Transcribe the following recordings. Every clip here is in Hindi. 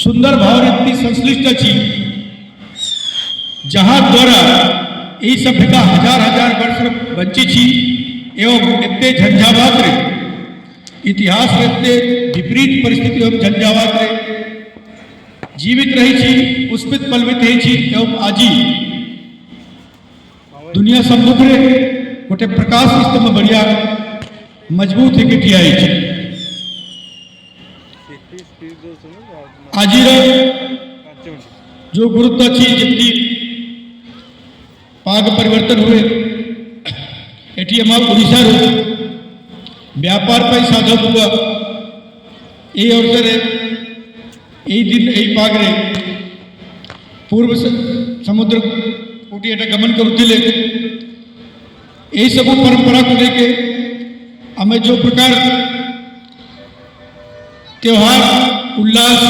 सुंदर भाव संश्लिष्ट अच्छी जहाँ द्वारा यही सभ्यता हजार हजार वर्ष बंची छी एवं एते झंझावात रे इतिहास एते विपरीत परिस्थिति एवं झंझावात रे जीवित रही छी पुष्पित पलवित है छी एवं आजी दुनिया सम्मुख रे गोटे प्रकाश स्तंभ बढ़िया मजबूत है कि आई छी आजिर जो गुरुत्व अच्छी जितनी पाग परिवर्तन हुए एटी आम ओडिशा व्यापार पर साधक हुआ ये अवसर यही दिन यही पाग रे पूर्व समुद्र कोटी एटा गमन करुले यही सब परंपरा को लेके हमें जो प्रकार त्योहार उल्लास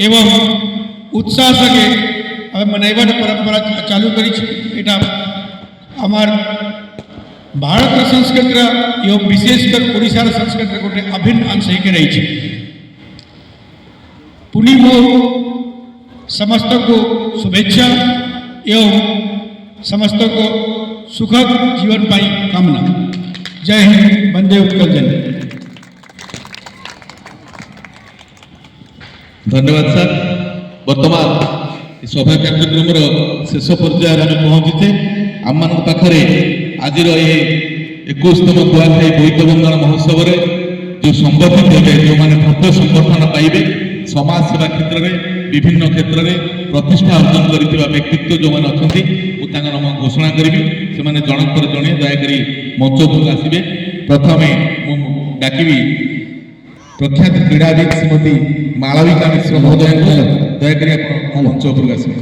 एवं उत्साह सके हमें मनैवार परंपरा चालू करी एटा आमार भारत संस्कृति एवं विशेषकर ओडिशा संस्कृति गोटे अभिन्न अंश ही रही है पुनी मो समस्त को शुभेच्छा एवं समस्त को सुखद जीवन पाई कामना। जय हिंद, वंदे उत्कल जननी। धन्यवाद सर। वर्तमान सभा कार्यक्रम शेष पर्यायर आम पहुंचे आम पाखे आज 21तम कुआखाई बोईत बंदन महोत्सव जो संगठित हे जो मैंने भव्य संगठन पाइबे समाज सेवा क्षेत्र में विभिन्न क्षेत्र में प्रतिष्ठा अर्जन कर व्यक्तित्व जो मैंने अच्छा नाम घोषणा करी से जनकर जड़े दयाकोरी मंच उपरକୁ आसवे। प्रथम डाकि प्रख्यात क्रीड़ाविद श्रीमती मालविका मिश्र महोदय दयाकोरी मंच उपरକୁ आसवे।